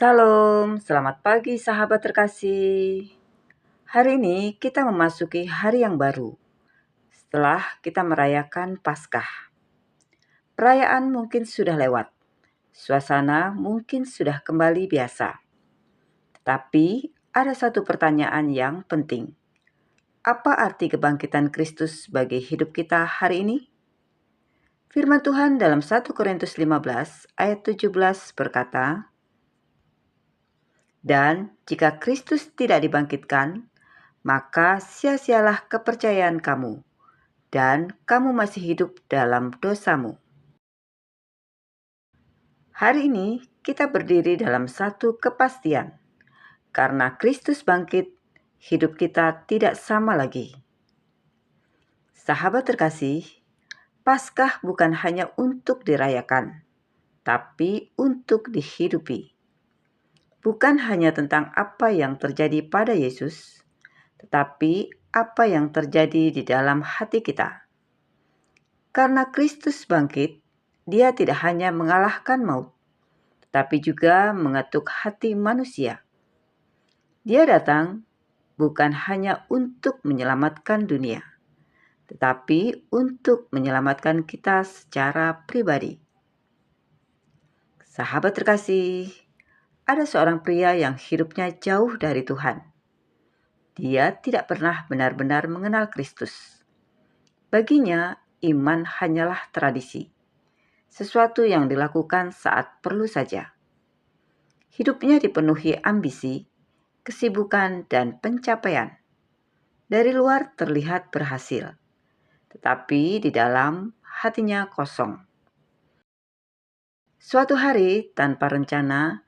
Salam, selamat pagi sahabat terkasih. Hari ini kita memasuki hari yang baru setelah kita merayakan Paskah. Perayaan mungkin sudah lewat, suasana mungkin sudah kembali biasa. Tetapi ada satu pertanyaan yang penting. Apa arti kebangkitan Kristus bagi hidup kita hari ini? Firman Tuhan dalam 1 Korintus 15 ayat 17 berkata, "Dan jika Kristus tidak dibangkitkan, maka sia-sialah kepercayaan kamu, dan kamu masih hidup dalam dosamu." Hari ini kita berdiri dalam satu kepastian. Karena Kristus bangkit, hidup kita tidak sama lagi. Sahabat terkasih, Paskah bukan hanya untuk dirayakan, tapi untuk dihidupi. Bukan hanya tentang apa yang terjadi pada Yesus, tetapi apa yang terjadi di dalam hati kita. Karena Kristus bangkit, Dia tidak hanya mengalahkan maut, tapi juga mengetuk hati manusia. Dia datang bukan hanya untuk menyelamatkan dunia, tetapi untuk menyelamatkan kita secara pribadi. Sahabat terkasih, ada seorang pria yang hidupnya jauh dari Tuhan. Dia tidak pernah benar-benar mengenal Kristus. Baginya, iman hanyalah tradisi, sesuatu yang dilakukan saat perlu saja. Hidupnya dipenuhi ambisi, kesibukan, dan pencapaian. Dari luar terlihat berhasil, tetapi di dalam hatinya kosong. Suatu hari, tanpa rencana,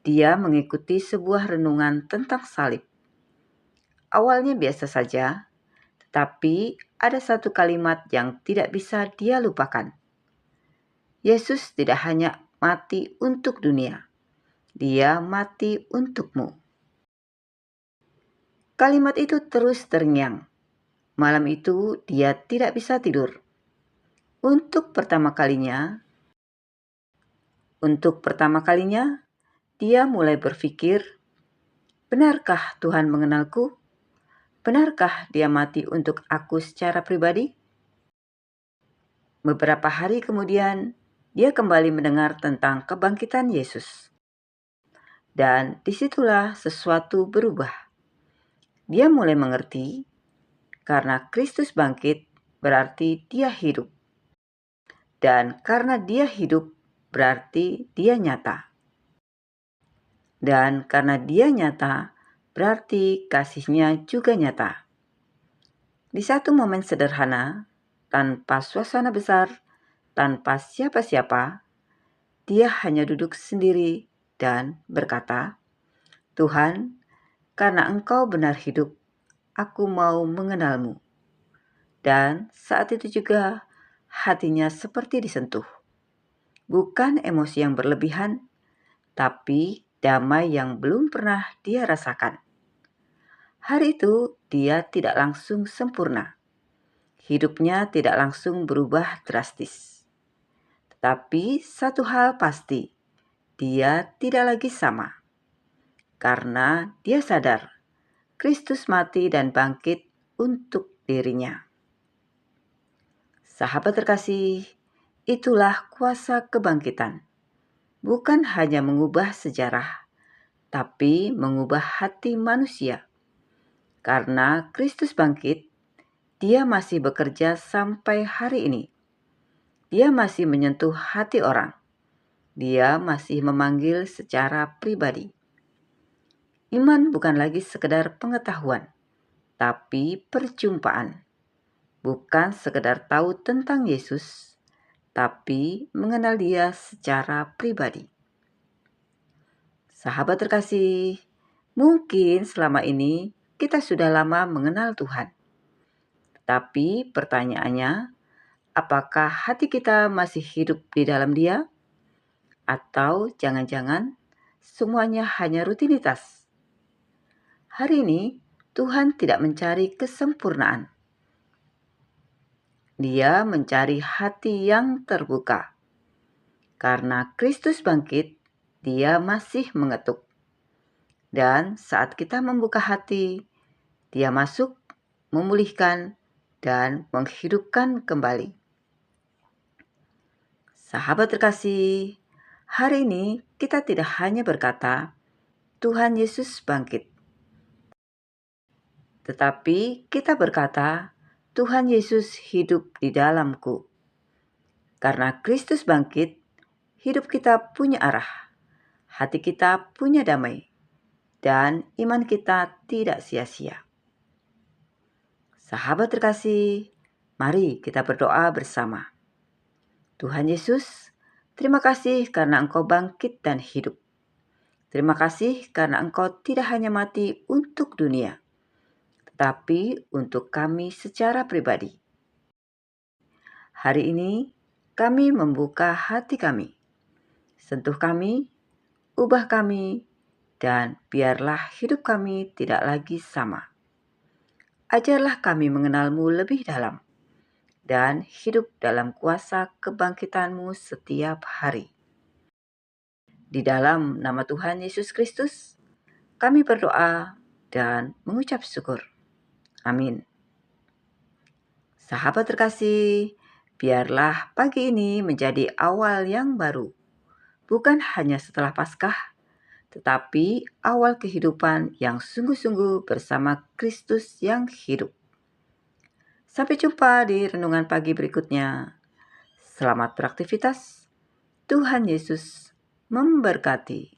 dia mengikuti sebuah renungan tentang salib. Awalnya biasa saja, tetapi ada satu kalimat yang tidak bisa dia lupakan. Yesus tidak hanya mati untuk dunia, Dia mati untukmu. Kalimat itu terus terngiang. Malam itu dia tidak bisa tidur. Untuk pertama kalinya, dia mulai berpikir, benarkah Tuhan mengenalku? Benarkah Dia mati untuk aku secara pribadi? Beberapa hari kemudian, dia kembali mendengar tentang kebangkitan Yesus. Dan disitulah sesuatu berubah. Dia mulai mengerti, karena Kristus bangkit berarti Dia hidup. Dan karena Dia hidup, berarti Dia nyata. Dan karena Dia nyata, berarti kasih-Nya juga nyata. Di satu momen sederhana, tanpa suasana besar, tanpa siapa-siapa, Dia hanya duduk sendiri dan berkata, "Tuhan, karena Engkau benar hidup, aku mau mengenal-Mu." Dan saat itu juga hatinya seperti disentuh. Bukan emosi yang berlebihan, tapi damai yang belum pernah dia rasakan. Hari itu dia tidak langsung sempurna. Hidupnya tidak langsung berubah drastis. Tetapi satu hal pasti, dia tidak lagi sama. Karena dia sadar, Kristus mati dan bangkit untuk dirinya. Sahabat terkasih, itulah kuasa kebangkitan. Bukan hanya mengubah sejarah, tapi mengubah hati manusia. Karena Kristus bangkit, Dia masih bekerja sampai hari ini. Dia masih menyentuh hati orang. Dia masih memanggil secara pribadi. Iman bukan lagi sekedar pengetahuan, tapi perjumpaan. Bukan sekedar tahu tentang Yesus, tapi mengenal Dia secara pribadi. Sahabat terkasih, mungkin selama ini kita sudah lama mengenal Tuhan. Tapi pertanyaannya, apakah hati kita masih hidup di dalam Dia? Atau jangan-jangan semuanya hanya rutinitas? Hari ini Tuhan tidak mencari kesempurnaan. Dia mencari hati yang terbuka. Karena Kristus bangkit, Dia masih mengetuk. Dan saat kita membuka hati, Dia masuk, memulihkan, dan menghidupkan kembali. Sahabat terkasih, hari ini kita tidak hanya berkata, Tuhan Yesus bangkit. Tetapi kita berkata, Tuhan Yesus hidup di dalamku. Karena Kristus bangkit, hidup kita punya arah, hati kita punya damai, dan iman kita tidak sia-sia. Sahabat terkasih, mari kita berdoa bersama. Tuhan Yesus, terima kasih karena Engkau bangkit dan hidup. Terima kasih karena Engkau tidak hanya mati untuk dunia, tetapi untuk kami secara pribadi. Hari ini kami membuka hati kami. Sentuh kami, ubah kami, dan biarlah hidup kami tidak lagi sama. Ajarlah kami mengenal-Mu lebih dalam dan hidup dalam kuasa kebangkitan-Mu setiap hari. Di dalam nama Tuhan Yesus Kristus, kami berdoa dan mengucap syukur. Amin. Sahabat terkasih, biarlah pagi ini menjadi awal yang baru. Bukan hanya setelah Paskah, tetapi awal kehidupan yang sungguh-sungguh bersama Kristus yang hidup. Sampai jumpa di renungan pagi berikutnya. Selamat beraktivitas. Tuhan Yesus memberkati.